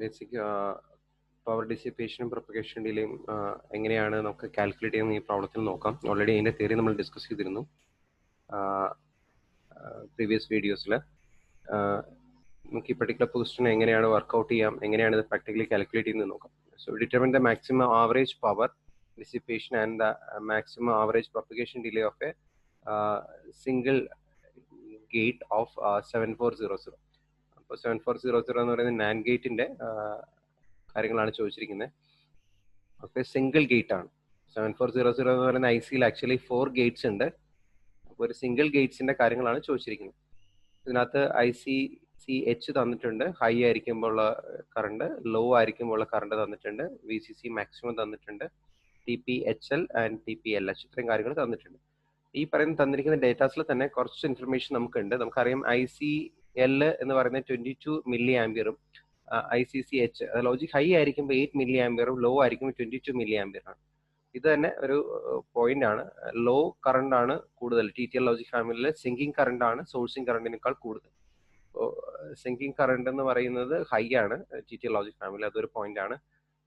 Basic power ഡിസിപ്പേഷനും propagation ഡിലേയും എങ്ങനെയാണ് നമുക്ക് calculate ചെയ്യുന്ന ഈ പ്രോബ്ലത്തിൽ നോക്കാം. ഓൾറെഡി അതിൻ്റെ തിയറി നമ്മൾ ഡിസ്കസ് ചെയ്തിരുന്നു പ്രീവിയസ് വീഡിയോസിൽ. നമുക്ക് ഈ പെർട്ടിക്കുലർ ക്വസ്റ്റ്യൻ എങ്ങനെയാണ് വർക്ക്ഔട്ട് ചെയ്യാം, എങ്ങനെയാണ് ഇത് പ്രാക്ടിക്കലി കാൽക്കുലേറ്റ് ചെയ്യുന്നത് നോക്കാം. So determine the maximum average power dissipation and the maximum average propagation delay of A single gate of 7400. അപ്പോൾ 7400 എന്ന് പറയുന്നത് നാൻഡ് ഗേറ്റിന്റെ കാര്യങ്ങളാണ് ചോദിച്ചിരിക്കുന്നത്. അപ്പോൾ സിംഗിൾ ഗേറ്റ് ആണ്. 7400 എന്ന് പറയുന്ന IC-യിൽ ആക്ച്വലി 4 ഗേറ്റ്സ് ഉണ്ട്. അപ്പോൾ ഒരു സിംഗിൾ ഗേറ്റ്സിന്റെ കാര്യങ്ങളാണ് ചോദിച്ചിരിക്കുന്നത്. ഇതിനകത്ത് ICCH തന്നിട്ടുണ്ട്, ഹൈ ആയിരിക്കുമ്പോൾ ഉള്ള കറണ്ട്, ലോ ആയിരിക്കുമ്പോൾ ഉള്ള കറണ്ട് തന്നിട്ടുണ്ട്, VCC മാക്സിമം തന്നിട്ടുണ്ട്, TPHL ആൻഡ് TPLH ഇത്രയും കാര്യങ്ങൾ തന്നിട്ടുണ്ട്. ഈ പറയുന്ന തന്നിരിക്കുന്ന ഡേറ്റാസിൽ തന്നെ കുറച്ച് ഇൻഫർമേഷൻ നമുക്കുണ്ട്. നമുക്കറിയാം ICL എന്ന് പറയുന്നത് 22 മില്ലി ആംപിയറും ICCH ലോജിക് ഹൈ ആയിരിക്കുമ്പോൾ 8 മില്ലി ആംപിയറും ലോ ആയിരിക്കുമ്പോൾ 22 മില്ലി ആംപിയർ ആണ്. ഇത് തന്നെ ഒരു പോയിന്റ് ആണ്. ലോ കറണ്ട് ആണ് കൂടുതൽ. TTL ലോജിക് ഫാമിലിയിൽ സിങ്കിങ് കറണ്ട് ആണ് സോഴ്സിങ് കറണ്ടിനേക്കാൾ കൂടുതൽ. സിങ്കിങ് കറണ്ട് എന്ന് പറയുന്നത് ഹൈ ആണ് TTL ലോജിക് ഫാമിലി, അതൊരു പോയിന്റ് ആണ്.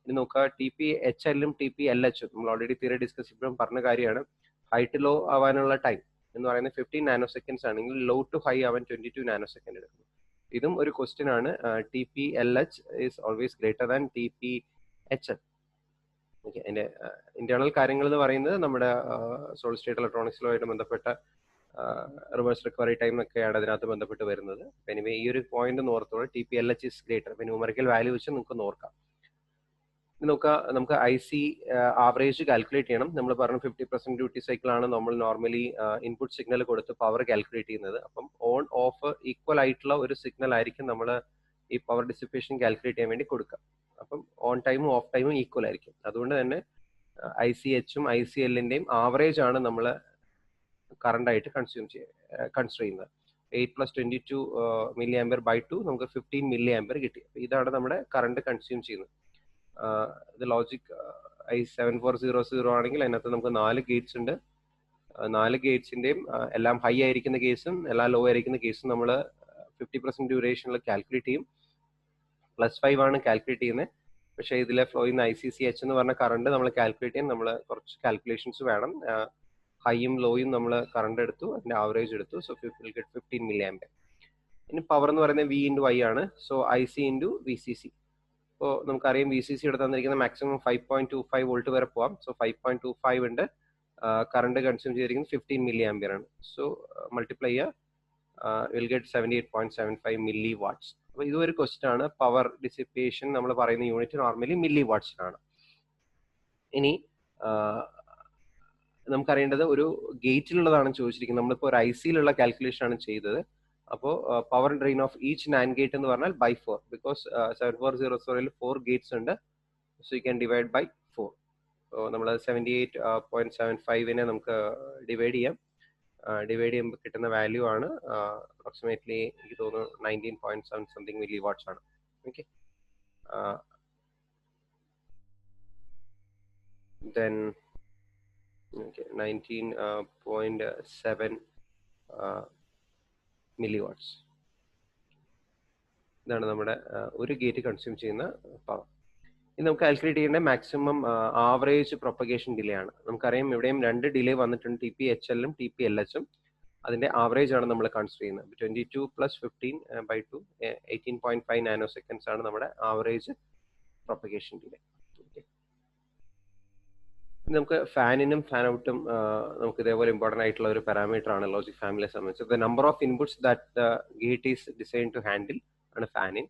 ഇനി നോക്കുക, TPHL-ഉം TPLH-ഉം നമ്മൾ ഓൾറെഡി തിയറി ഡിസ്കസ് ചെയ്യുമ്പോഴും പറഞ്ഞ കാര്യമാണ്. ഹൈ ടു ലോ ആവാനുള്ള ടൈം എന്ന് പറയുന്നത് 15 നാനോ സെക്കൻഡ്സ് ആണെങ്കിൽ ലോ ടു ഹൈ ആവാൻ 22 നാനോ സെക്കൻഡ് എടുക്കും. ഇതും ഒരു ക്വസ്റ്റ്യൻ ആണ്. TPLH is always greater than TPHL. Okay, അതിന്റെ ഇന്റേണൽ കാര്യങ്ങൾ എന്ന് പറയുന്നത് നമ്മുടെ സോളിഡ് സ്റ്റേറ്റ് ഇലക്ട്രോണിക്സിലുമായിട്ട് ബന്ധപ്പെട്ട റിവേഴ്സ് റിക്കവറി ടൈം ഒക്കെയാണ് അതിനകത്ത് ബന്ധപ്പെട്ട് വരുന്നത്. എനിവേ ഈ ഒരു പോയിന്റ് ഓർത്തോളൂ, TPLH is greater. Numerical value വെച്ച് നമുക്ക് നോക്കാം. നമുക്ക് IC ആവറേജ് കാൽക്കുലേറ്റ് ചെയ്യണം. നമ്മൾ പറഞ്ഞു 50% ഡ്യൂട്ടി സൈക്കിൾ ആണ് നമ്മൾ നോർമലി ഇൻപുട്ട് സിഗ്നൽ കൊടുത്ത് പവർ കാൽക്കുലേറ്റ് ചെയ്യുന്നത്. അപ്പം ഓൺ ഓഫ് ഈക്വൽ ആയിട്ടുള്ള ഒരു സിഗ്നൽ ആയിരിക്കും നമ്മൾ ഈ പവർ ഡിസിപ്പേഷൻ കാൽക്കുലേറ്റ് ചെയ്യാൻ വേണ്ടി കൊടുക്കുക. അപ്പം ഓൺ ടൈമും ഓഫ് ടൈമും ഈക്വൽ ആയിരിക്കും. അതുകൊണ്ട് തന്നെ ICH-ഉം ICL-ന്റെയും ആവറേജ് ആണ് നമ്മൾ കറണ്ട് ആയിട്ട് കൺസിഡർ ചെയ്യുന്നത്. 8 + 22 മില്ലി ആംപിയർ ബൈ 2 നമുക്ക് 15 മില്ലി ആംപിയർ കിട്ടി. ഇതാണ് നമ്മുടെ കറണ്ട് കൺസ്യൂം ചെയ്യുന്നത്. ഇത് ലോജിക് I7400 ആണെങ്കിൽ അതിനകത്ത് നമുക്ക് 4 ഗേറ്റ്സ് ഉണ്ട്. 4 ഗേറ്റ്സിന്റെയും എല്ലാം ഹൈ ആയിരിക്കുന്ന കേസും എല്ലാം ലോ ആയിരിക്കുന്ന കേസും നമ്മൾ 50% ഡ്യൂറേഷനിൽ കാൽക്കുലേറ്റ് ചെയ്യും. +5 ആണ് കാൽക്കുലേറ്റ് ചെയ്യുന്നത്. പക്ഷേ ഇതിലെ ഫ്ലോ ചെയ്യുന്ന ICCH എന്ന് പറഞ്ഞ കറണ്ട് നമ്മൾ കാൽക്കുലേറ്റ് ചെയ്യാൻ നമ്മൾ കുറച്ച് കാൽക്കുലേഷൻസ് വേണം. ഹൈയും ലോയും നമ്മൾ കറണ്ട് എടുത്തു, അതിന്റെ ആവറേജ് എടുത്തു. So will get 15 milli ampere. ഇനി പവർ എന്ന് പറയുന്നത് V × I ആണ്. So IC × VCC. ഇപ്പോൾ നമുക്കറിയാം VCC എടുത്ത് തന്നിരിക്കുന്ന മാക്സിമം 5.25 വോൾട്ട് വരെ പോവാം. സോ 5.25 ഉണ്ട്. കറണ്ട് കൺസ്യൂം ചെയ്തിരിക്കുന്നത് 15 മില്ലി ആംപിയർ ആണ്. So multiply will get 78.75 milli watts. അപ്പോൾ ഇതൊരു ക്വസ്റ്റ്യൻ ആണ്. പവർ ഡിസിപ്പേഷൻ നമ്മൾ പറയുന്ന യൂണിറ്റ് നോർമലി മില്ലി വാട്ട്സിലാണ്. ഇനി നമുക്കറിയേണ്ടത് ഒരു ഗേറ്റിലുള്ളതാണ് ചോദിച്ചിരിക്കുന്നത്. നമ്മളിപ്പോൾ ഒരു IC-യിലുള്ള കാൽക്കുലേഷൻ ആണ് ചെയ്തത്. അപ്പോൾ power drain of each NAND gate എന്ന് പറഞ്ഞാൽ ബൈ 4, ബിക്കോസ് 7400-ൽ 4 ഗേറ്റ്സ് ഉണ്ട്. So you can divide by 4. സോ നമ്മൾ 78.75-നെ നമുക്ക് ഡിവൈഡ് ചെയ്യാം. ഡിവൈഡ് ചെയ്യുമ്പോൾ കിട്ടുന്ന വാല്യൂ ആണ് അപ്രോക്സിമേറ്റ്ലി എനിക്ക് തോന്നുന്നു 19.7 സംതിങ് മില്ലി വാട്ട്സ് ആണ്. Okay, then 19.7 milli watts. ഇതാണ് നമ്മുടെ ഒരു ഗേറ്റ് കൺസ്യൂം ചെയ്യുന്ന പവർ. ഇനി നമുക്ക് കാൽക്കുലേറ്റ് ചെയ്യേണ്ട മാക്സിമം ആവറേജ് പ്രൊപ്പഗേഷൻ ഡിലേ ആണ്. നമുക്കറിയാം ഇവിടെയും 2 ഡിലേ വന്നിട്ടുണ്ട്, TPHL-ഉം TPLH-ഉം. അതിന്റെ ആവറേജ് ആണ് നമ്മൾ കൺസിഡർ ചെയ്യുന്നത്. 22 + 15 ബൈ 2 18.5 നാനോ സെക്കൻഡ്സ് ആണ് നമ്മുടെ ആവറേജ് പ്രൊപ്പഗേഷൻ ഡിലേ. നമുക്ക് ഫാനിനും ഫാൻ ഔട്ടും നമുക്ക് ഇതേപോലെ ഇമ്പോർട്ടൻ്റ് ആയിട്ടുള്ള ഒരു പാരാമീറ്റർ ആണ് ലോജിക് ഫാമിലിയെ സംബന്ധിച്ച്. The number of inputs that the gate is design to handle ആണ് ഫാനിൻ.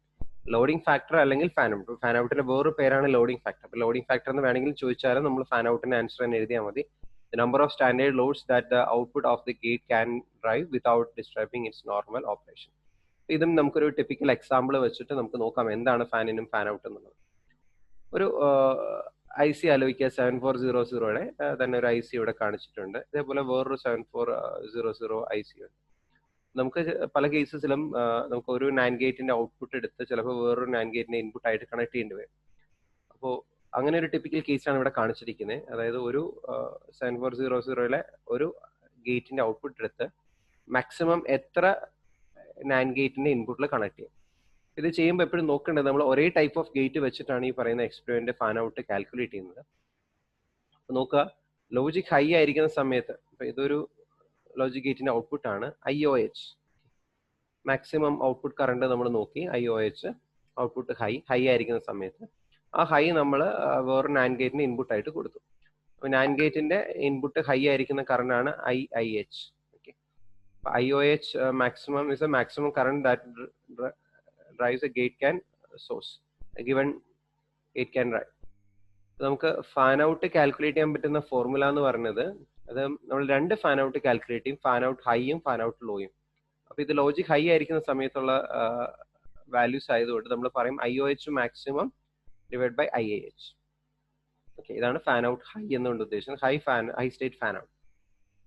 ലോഡിംഗ് ഫാക്ടർ അല്ലെങ്കിൽ ഫാൻ ഔട്ട്. ഫാൻ ഔട്ടിന്റെ വേറൊരു പേരാണ് ലോഡിംഗ് ഫാക്ടർ. അപ്പോൾ ലോഡിംഗ് ഫാക്ടർ എന്ന് വേണമെങ്കിൽ ചോദിച്ചാലും നമ്മൾ ഫാൻ ഔട്ടിന്റെ ആൻസർ തന്നെ എഴുതിയാൽ മതി. The number of standard loads that the output of the gate can drive without disturbing its normal operation. ഇതും നമുക്കൊരു ടിപ്പിക്കൽ എക്സാമ്പിൾ വെച്ചിട്ട് നമുക്ക് നോക്കാം എന്താണ് ഫാനിനും ഫാൻ ഔട്ട് എന്നുള്ളത്. ഒരു IC ആലോചിക്കുക. 7400-യുടെ തന്നെ ഒരു IC ഇവിടെ കാണിച്ചിട്ടുണ്ട്. ഇതേപോലെ വേറൊരു 7400 IC ഉണ്ട്. നമുക്ക് പല കേസസിലും നമുക്ക് ഒരു നാൻഡ് ഗേറ്റിന്റെ ഔട്ട്പുട്ട് എടുത്ത് ചിലപ്പോൾ വേറൊരു നാൻഡ് ഗേറ്റിന്റെ ഇൻപുട്ട് ആയിട്ട് കണക്ട് ചെയ്യേണ്ടി വരും. അപ്പോൾ അങ്ങനെ ഒരു ടിപ്പിക്കൽ കേസാണ് ഇവിടെ കാണിച്ചിരിക്കുന്നത്. അതായത് ഒരു 7400-ലെ ഒരു ഗേറ്റിന്റെ ഔട്ട്പുട്ട് എടുത്ത് മാക്സിമം എത്ര നാൻഡ് ഗേറ്റിന്റെ ഇൻപുട്ടിൽ കണക്ട് ചെയ്യും. ഇത് ചെയ്യുമ്പോൾ എപ്പോഴും നോക്കേണ്ടത് നമ്മൾ ഒരേ ടൈപ്പ് ഓഫ് ഗേറ്റ് വെച്ചിട്ടാണ് ഈ പറയുന്ന എക്സ്പെരിമെന്റ് ഫാൻ ഔട്ട് കാൽക്കുലേറ്റ് ചെയ്യുന്നത്. നോക്കുക, ലോജിക് ഹൈ ആയിരിക്കുന്ന സമയത്ത്, ഇപ്പൊ ഇതൊരു ലോജിക് ഗേറ്റിന്റെ ഔട്ട്പുട്ട് ആണ് IOH, മാക്സിമം ഔട്ട്പുട്ട് കറണ്ട് നമ്മൾ നോക്കി. IOH ഔട്ട്പുട്ട് ഹൈ ആയിരിക്കുന്ന സമയത്ത് ആ ഹൈ നമ്മൾ വേറെ നാൻഡ് ഗേറ്റിന് ഇൻപുട്ട് ആയിട്ട് കൊടുത്തു. അപ്പോൾ നാൻഡ് ഗേറ്റിന്റെ ഇൻപുട്ട് ഹൈ ആയിരിക്കുന്ന കറണ്ട് ആണ് IIH. Okay, IOH maximum is a maximum current that drives a gate can source, a given gate can drive. നമുക്ക് ഫാൻ ഔട്ട് കാൽക്കുലേറ്റ് ചെയ്യാൻ പറ്റുന്ന ഫോർമുല എന്ന് പറയുന്നത്, അത് നമ്മൾ രണ്ട് ഫാൻ ഔട്ട് കാൽക്കുലേറ്റ് ചെയ്യും, ഫാൻ ഔട്ട് ഹൈയും ഫാൻ ഔട്ട് ലോയും. അപ്പൊ ഇത് ലോജിക് ഹൈ ആയിരിക്കുന്ന സമയത്തുള്ള വാല്യൂസ് ആയതുകൊണ്ട് നമ്മൾ പറയും IOH maximum divide by IIH. Okay, ഇതാണ് ഫാൻ ഔട്ട് ഹൈ എന്നുകൊണ്ട് ഉദ്ദേശിക്കുന്നത്, ഹൈ സ്റ്റേറ്റ് ഫാൻ ഔട്ട്.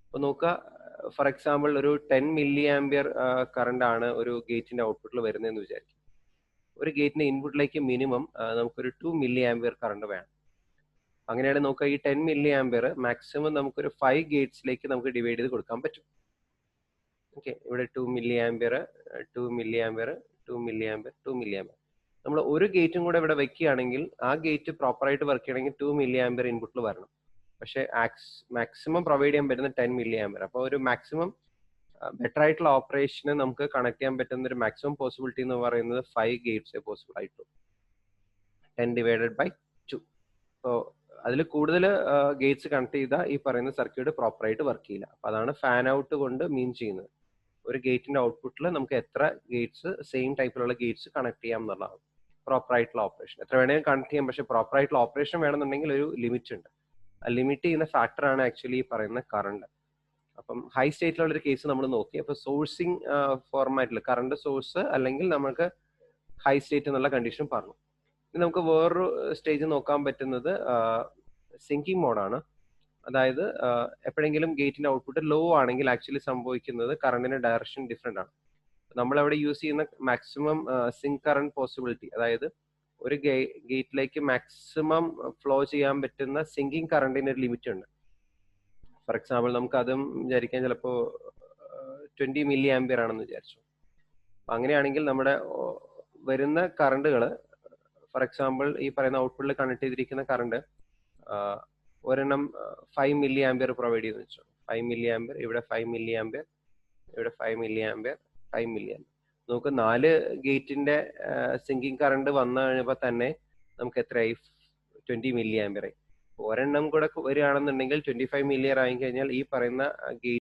അപ്പൊ നോക്കുക, ഫോർ എക്സാമ്പിൾ ഒരു 10 മില്ലി ആംപിയർ കറണ്ട് ആണ് ഒരു ഗേറ്റിന്റെ ഔട്ട്പുട്ടിൽ വരുന്നതെന്ന് വിചാരിക്കും. ഒരു ഗേറ്റിന്റെ ഇൻപുട്ടിലേക്ക് മിനിമം നമുക്കൊരു 2 മില്ലി ആംപിയർ കറണ്ട് വേണം. അങ്ങനെയാണ് നോക്കുക, ഈ 10 മില്ലി ആംപിയർ മാക്സിമം നമുക്കൊരു 5 ഗേറ്റ്സിലേക്ക് നമുക്ക് ഡിവൈഡ് ചെയ്ത് കൊടുക്കാൻ പറ്റും. ഓക്കെ, ഇവിടെ 2 milli ampere, 2 milli ampere, 2 milli ampere, 2 milli ampere. നമ്മൾ ഒരു ഗേറ്റും കൂടെ ഇവിടെ വെക്കുകയാണെങ്കിൽ ആ ഗേറ്റ് പ്രോപ്പറായിട്ട് വർക്ക് ചെയ്യണമെങ്കിൽ 2 മില്ലി ആംപിയർ ഇൻപുട്ടിൽ വരണം. പക്ഷേ മാക്സിമം പ്രൊവൈഡ് ചെയ്യാൻ പറ്റുന്ന 10 മില്ലി ആംപിയർ. അപ്പോൾ ഒരു മാക്സിമം ബെറ്റർ ആയിട്ടുള്ള ഓപ്പറേഷന് നമുക്ക് കണക്ട് ചെയ്യാൻ പറ്റുന്ന ഒരു മാക്സിമം പോസിബിലിറ്റി എന്ന് പറയുന്നത് 5 ഗേറ്റ്സ് പോസിബിൾ ആയിട്ടുള്ളൂ, 10 ഡിവൈഡഡ് ബൈ 2. അപ്പോൾ അതിൽ കൂടുതൽ ഗേറ്റ്സ് കണക്ട് ചെയ്താൽ ഈ പറയുന്ന സർക്യൂട്ട് പ്രോപ്പറായിട്ട് വർക്ക് ചെയ്യില്ല. അപ്പോൾ അതാണ് ഫാൻ ഔട്ട് കൊണ്ട് മീൻ ചെയ്യുന്നത്. ഒരു ഗേറ്റിന്റെ ഔട്ട്പുട്ടിൽ നമുക്ക് എത്ര ഗേറ്റ്സ്, സെയിം ടൈപ്പിലുള്ള ഗേറ്റ്സ് കണക്ട് ചെയ്യാം എന്നുള്ളതാണ് പ്രോപ്പർ ആയിട്ടുള്ള ഓപ്പറേഷൻ. എത്ര വേണമെങ്കിൽ കണക്ട് ചെയ്യാം, പക്ഷേ പ്രോപ്പർ ആയിട്ടുള്ള ഓപ്പറേഷൻ വേണമെന്നുണ്ടെങ്കിൽ ഒരു ലിമിറ്റ് ഉണ്ട്. ആ ലിമിറ്റ് ചെയ്യുന്ന ഫാക്ടറാണ് ആക്ച്വലി ഈ പറയുന്ന കറണ്ട്. അപ്പം ഹൈ സ്റ്റേറ്റിലുള്ള ഒരു കേസ് നമ്മൾ നോക്കി. അപ്പോൾ സോഴ്സിങ് ഫോർമാറ്റിൽ കറണ്ട് സോഴ്സ് അല്ലെങ്കിൽ നമുക്ക് ഹൈ സ്റ്റേറ്റ് എന്നുള്ള കണ്ടീഷൻ പറഞ്ഞു. ഇനി നമുക്ക് വേറൊരു സ്റ്റേജ് നോക്കാൻ പറ്റുന്നത് സിങ്കിങ് മോഡാണ്. അതായത് എപ്പോഴെങ്കിലും ഗേറ്റിന്റെ ഔട്ട്പുട്ട് ലോ ആണെങ്കിൽ ആക്ച്വലി സംഭവിക്കുന്നത് കറണ്ടിന്റെ ഡയറക്ഷൻ ഡിഫറെന്റ് ആണ്. നമ്മളവിടെ യൂസ് ചെയ്യുന്ന മാക്സിമം സിങ്ക് കറണ്ട് പോസിബിലിറ്റി, അതായത് ഒരു ഗേറ്റിലേക്ക് മാക്സിമം ഫ്ലോ ചെയ്യാൻ പറ്റുന്ന സിങ്കിങ് കറണ്ടിന് ഒരു ലിമിറ്റ് ഉണ്ട്. ഫോർ എക്സാമ്പിൾ നമുക്ക് അതും വിചാരിക്കാൻ ചിലപ്പോൾ 20 മില്ലി ആംപിയർ ആണെന്ന് വിചാരിച്ചു. അങ്ങനെയാണെങ്കിൽ നമ്മുടെ വരുന്ന കറണ്ടുകൾ, ഫോർ എക്സാമ്പിൾ ഈ പറയുന്ന ഔട്ട്പുട്ടിൽ കണക്ട് ചെയ്തിരിക്കുന്ന കറണ്ട് ഒരെണ്ണം 5 മില്ലി ആംപിയർ പ്രൊവൈഡ് ചെയ്തെന്ന് വെച്ചു. 5 മില്ലി ആംപിയർ, ഇവിടെ 5 മില്ലി ആംപിയർ, ഇവിടെ 5 മില്ലി ആംപിയർ, 5 മില്ലി ആംപിയർ. നമുക്ക് 4 ഗേറ്റിന്റെ സിങ്കിങ് കറണ്ട് വന്നു കഴിഞ്ഞപ്പോൾ തന്നെ നമുക്ക് എത്രയായി? 20 മില്ലി ആംപിയർ ആയി. ഒരെണ്ണം കൂടെ വരികയാണെന്നുണ്ടെങ്കിൽ 25 മില്ലി ആയി കഴിഞ്ഞാൽ ഈ പറയുന്ന ഗേറ്റ്